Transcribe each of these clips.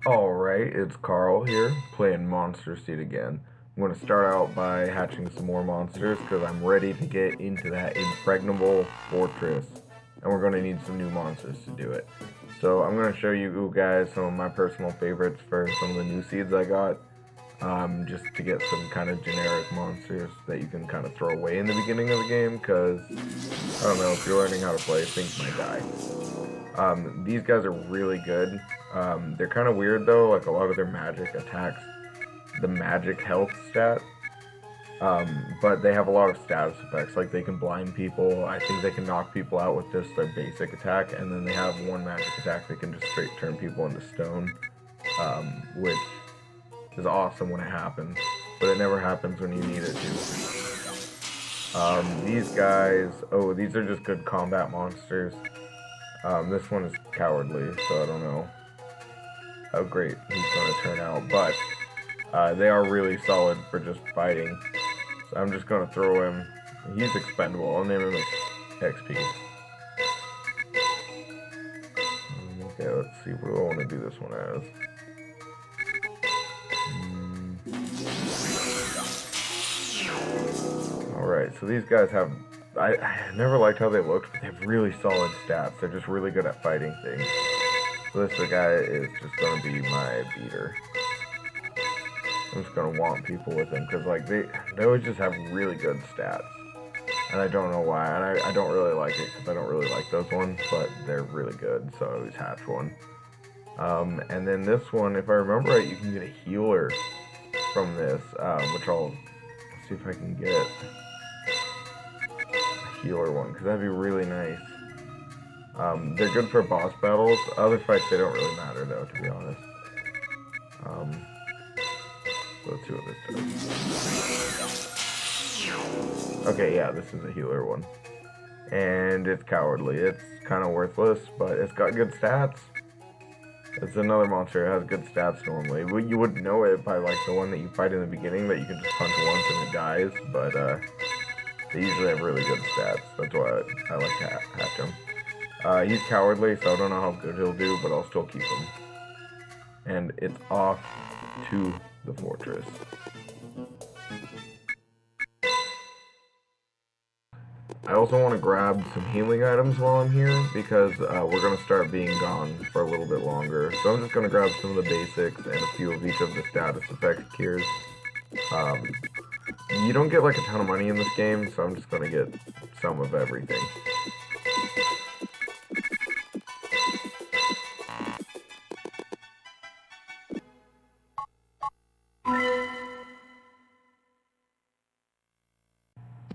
Alright, it's Carl here, playing Monster Seed again. I'm going to start out by hatching some more monsters, because I'm ready to get into that impregnable fortress. And we're going to need some new monsters to do it. So I'm going to show you guys some of my personal favorites for some of the new seeds I got. Just to get some kind of generic monsters that you can kind of throw away in the beginning of the game, because, I don't know, if you're learning how to play, things might die. These guys are really good. They're kind of weird though, like a lot of their magic attacks the magic health stat. But they have a lot of status effects, like they can blind people, I think they can knock people out with just their basic attack, and then they have one magic attack that can just straight turn people into stone, which is awesome when it happens, but it never happens when you need it to. These guys, these are just good combat monsters. This one is cowardly, so I don't know how great he's going to turn out, but they are really solid for just fighting. So I'm just going to throw him. He's expendable. I'll name him XP. Okay, let's see. What do I want to do this one as? Alright, so these guys have... I never liked how they looked, but they have really solid stats. They're just really good at fighting things. So this guy is just going to be my beater. I'm just going to want people with him, because like they always just have really good stats. And I don't know why, and I don't really like it, because I don't really like those ones, but they're really good, so I always hatch one. And then this one, if I remember right, you can get a healer from this, which I'll see if I can get. Healer one, because that'd be really nice. They're good for boss battles. Other fights, they don't really matter though, to be honest. So let's see what this does. Okay, yeah, this is a healer one. And it's cowardly. It's kind of worthless, but it's got good stats. It's another monster that has good stats normally. Well, you wouldn't know it by like the one that you fight in the beginning that you can just punch once and it dies, but they usually have really good stats. That's why I like to hatch him. He's cowardly, so I don't know how good he'll do, but I'll still keep him. And it's off to the fortress. I also want to grab some healing items while I'm here, because we're going to start being gone for a little bit longer. So I'm just going to grab some of the basics and a few of each of the status effect cures. You don't get like a ton of money in this game, so I'm just going to get some of everything.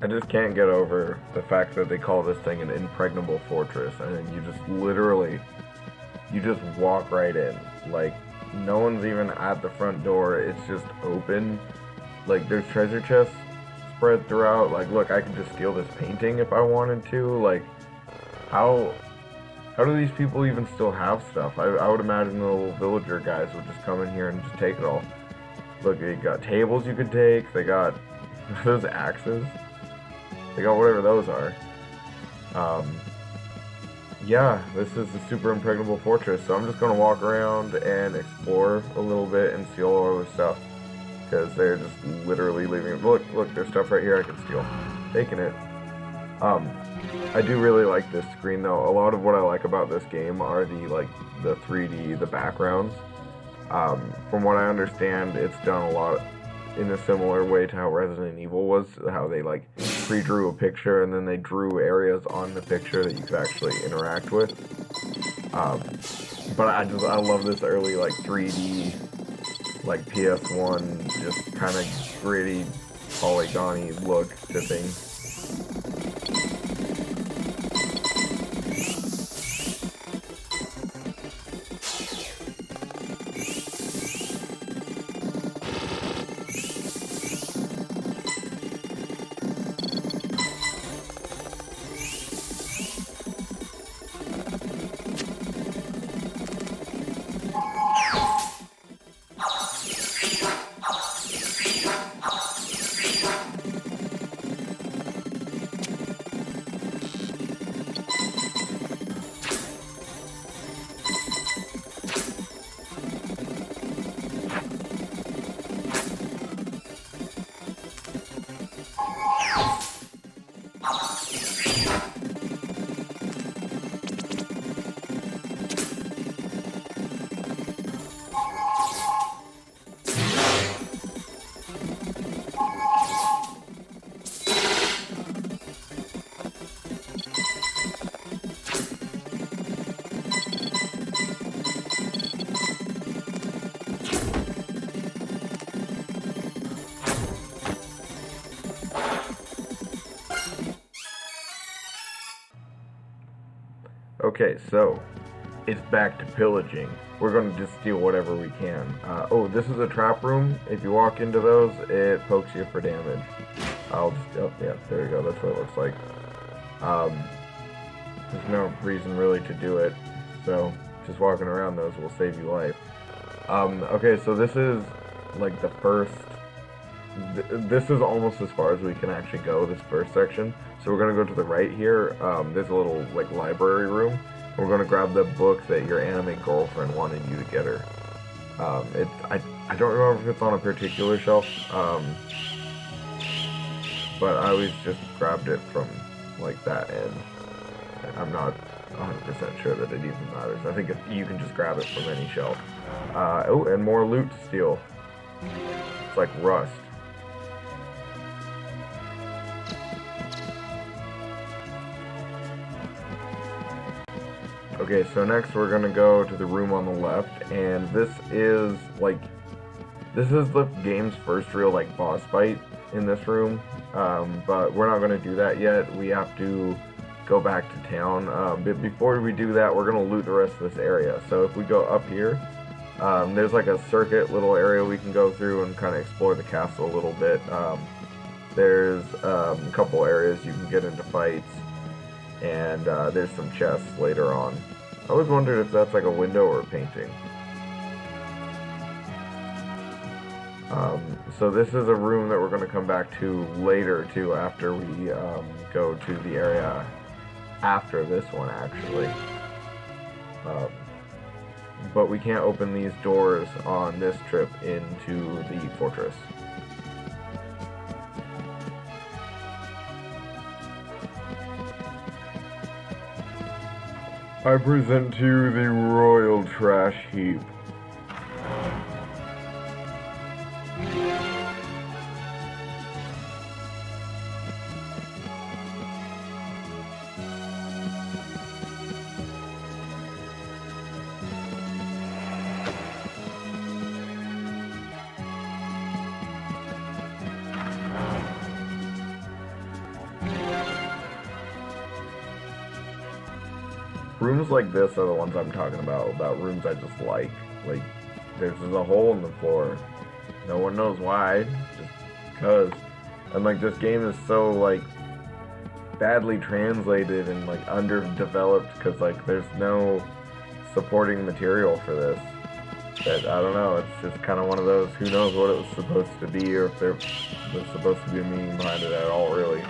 I just can't get over the fact that they call this thing an impregnable fortress, and then you just literally, you just walk right in. Like, no one's even at the front door, it's just open. Like, there's treasure chests spread throughout. Like, look, I could just steal this painting if I wanted to. Like, how do these people even still have stuff? I would imagine the little villager guys would just come in here and just take it all. Look, they got tables you could take, they got those axes. They got whatever those are. Yeah, this is the super impregnable fortress, so I'm just going to walk around and explore a little bit and steal all the stuff, because they're just literally leaving it. Look, there's stuff right here I can steal. Taking it. I do really like this screen though. A lot of what I like about this game are the 3D, the backgrounds. From what I understand, it's done a lot in a similar way to how Resident Evil was, how they like pre-drew a picture and then they drew areas on the picture that you could actually interact with. But I love this early like 3D, like PS1, just kind of gritty, polygony look to things. Okay, so it's back to pillaging. We're going to just steal whatever we can. Oh, this is a trap room. If you walk into those, it pokes you for damage. I'll just, oh, yeah, there you go. That's what it looks like. There's no reason really to do it. So, just walking around those will save you life. Okay, so this is like the first, this is almost as far as we can actually go, this first section. So we're going to go to the right here. There's a little like library room. We're going to grab the book that your anime girlfriend wanted you to get her. I don't remember if it's on a particular shelf, but I always just grabbed it from like that end. I'm not 100% sure that it even matters. I think you can just grab it from any shelf. Oh, and more loot to steal. It's like rust. Okay, so next we're gonna go to the room on the left, and this is the game's first real like boss fight in this room. But we're not gonna do that yet. We have to go back to town. But before we do that, we're gonna loot the rest of this area. So if we go up here, there's like a circuit little area we can go through and kind of explore the castle a little bit. There's a couple areas you can get into fights, and there's some chests later on. I always wondered if that's like a window or a painting. So this is a room that we're going to come back to later too, after we go to the area after this one actually. But we can't open these doors on this trip into the fortress. I present to you the royal trash heap. Rooms like this are the ones I'm talking about rooms I just like. Like, there's just a hole in the floor. No one knows why, just because. And like, this game is so like badly translated and like underdeveloped because like there's no supporting material for this. That, I don't know, it's just kind of one of those, who knows what it was supposed to be, or if there's supposed to be a meaning behind it at all, really.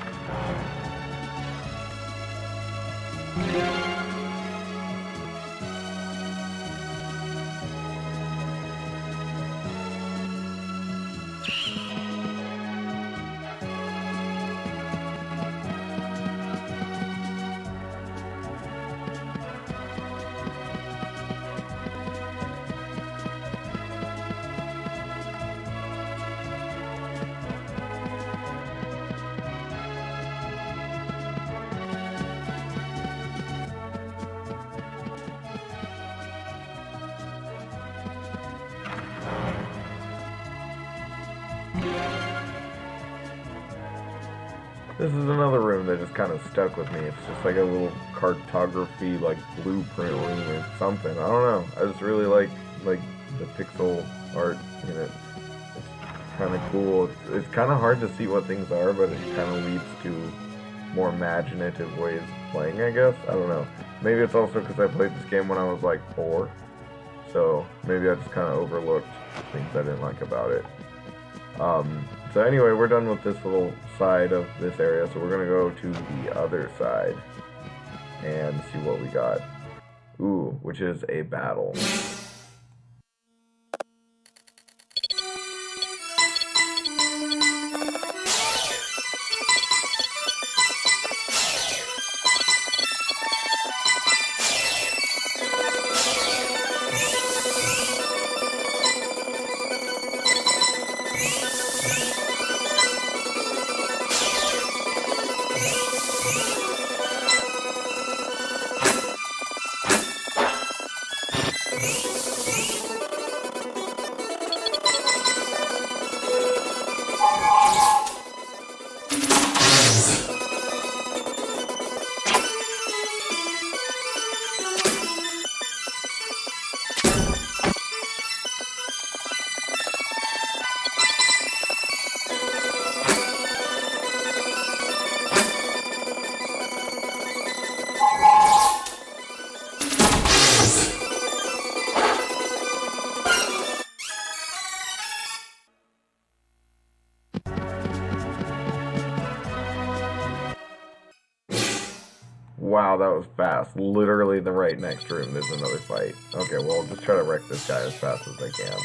This is another room that just kind of stuck with me. It's just like a little cartography, like blueprint room or something. I don't know. I just really like the pixel art in it. It's kind of cool. It's kind of hard to see what things are, but it kind of leads to more imaginative ways of playing, I guess. I don't know. Maybe it's also because I played this game when I was like 4. So maybe I just kind of overlooked things I didn't like about it. So anyway, we're done with this little side of this area, so we're gonna go to the other side and see what we got. Ooh, which is a battle. wow, that was fast. Literally the right next room, there's another fight. Okay, well, I'll just try to wreck this guy as fast as I can.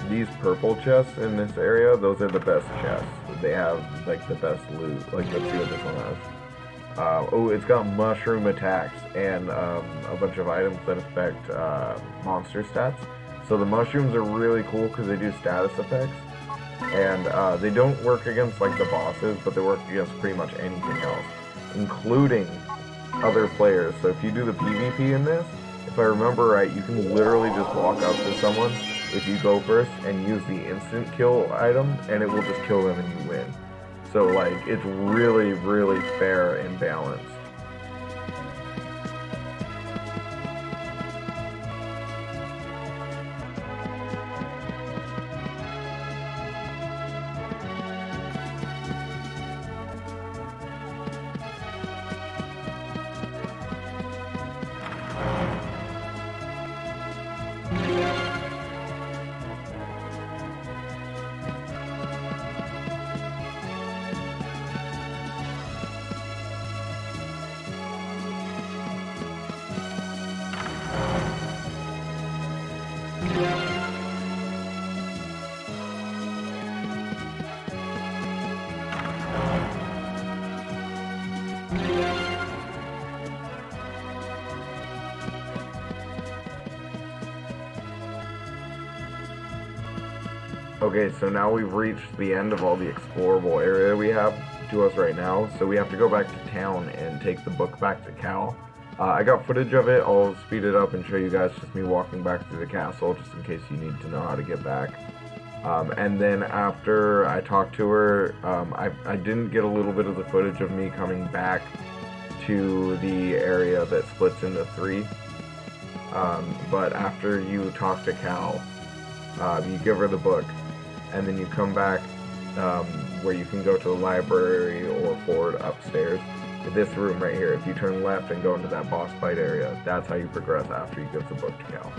These purple chests in this area, those are the best chests. They have, like, the best loot. Like, let's see what this one has. Oh, it's got mushroom attacks and a bunch of items that affect monster stats. So the mushrooms are really cool because they do status effects. And they don't work against, like, the bosses, but they work against pretty much anything else, including other players. So if you do the PvP in this, if I remember right, you can literally just walk up to someone if you go first and use the instant kill item, and it will just kill them and you win. So, like, it's really, really fair and balanced. Okay, so now we've reached the end of all the explorable area we have to us right now, so we have to go back to town and take the book back to KARL. I got footage of it. I'll speed it up and show you guys just me walking back through the castle, just in case you need to know how to get back. And then after I talked to her, I didn't get a little bit of the footage of me coming back to the area that splits into three. But after you talk to KARL, you give her the book, and then you come back where you can go to the library or forward upstairs to this room right here. If you turn left and go into that boss fight area, that's how you progress after you give the book to KARL.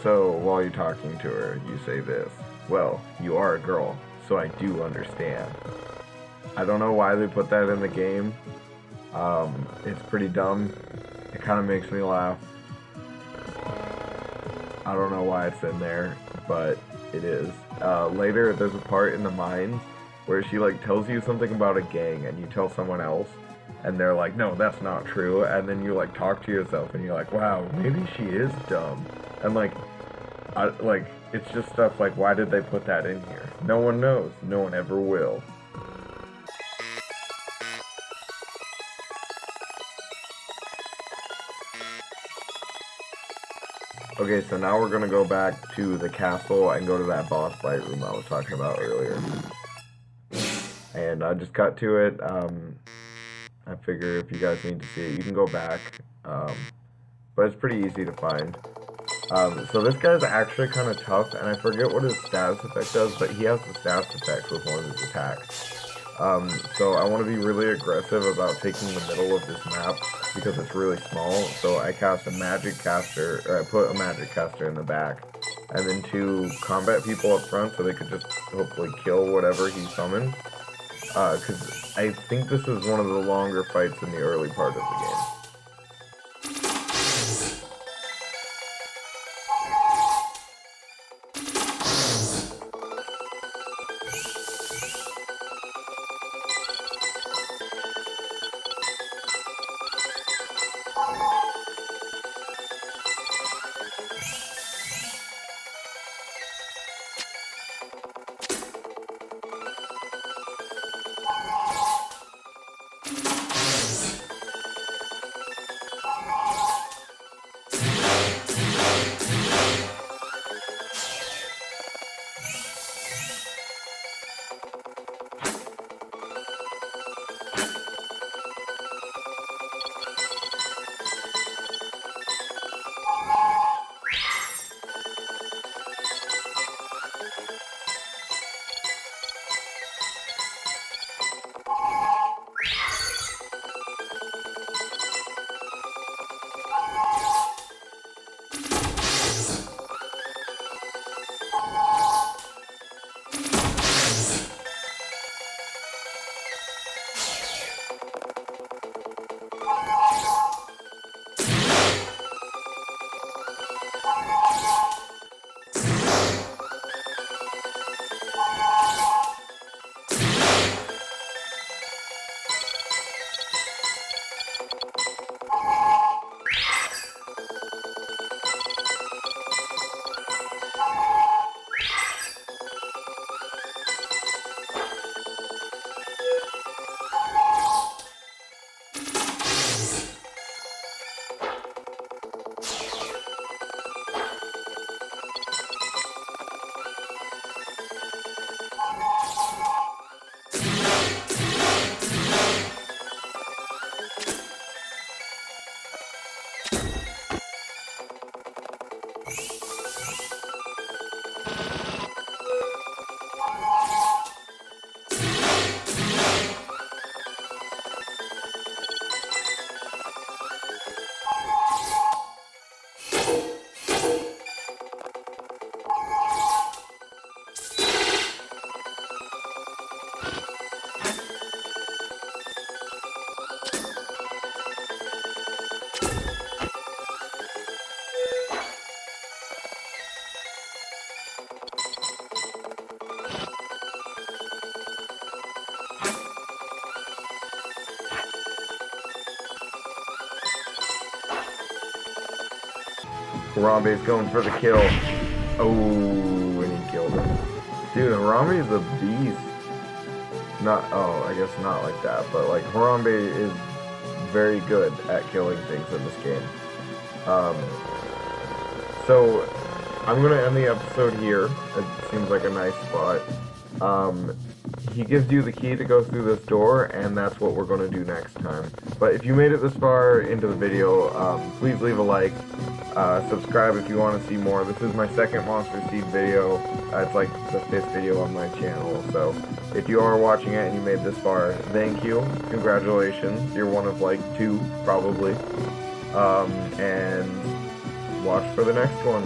So, while you're talking to her, you say this: well, you are a girl, so I do understand. I don't know why they put that in the game. It's pretty dumb. It kind of makes me laugh. I don't know why it's in there, but it is. Later, there's a part in the mines where she, like, tells you something about a gang, and you tell someone else, and they're like, no, that's not true, and then you, like, talk to yourself, and you're like, wow, maybe she is dumb. And, like, it's just stuff like, why did they put that in here? No one knows. No one ever will. Okay, so now we're gonna go back to the castle and go to that boss fight room I was talking about earlier. And I just cut to it. I figure if you guys need to see it, you can go back. But it's pretty easy to find. So this guy's actually kind of tough, and I forget what his status effect does, but he has the status effect with one of his attacks. So I want to be really aggressive about taking the middle of this map because it's really small. So I cast a magic caster, or I put a magic caster in the back, and then 2 combat people up front so they could just hopefully kill whatever he summons. Because I think this is one of the longer fights in the early part of the game. Harambe's going for the kill. Oh, and he killed him. Dude, Harambe's a beast. Not, oh, I guess not like that, but like Harambe is very good at killing things in this game. So I'm gonna end the episode here. It seems like a nice spot. He gives you the key to go through this door, and that's what we're gonna do next time. But if you made it this far into the video, please leave a like. Subscribe if you want to see more. This is my second Monster Seed video. It's like the 5th video on my channel. So if you are watching it and you made this far, thank you. Congratulations. You're one of like 2, probably. And watch for the next one.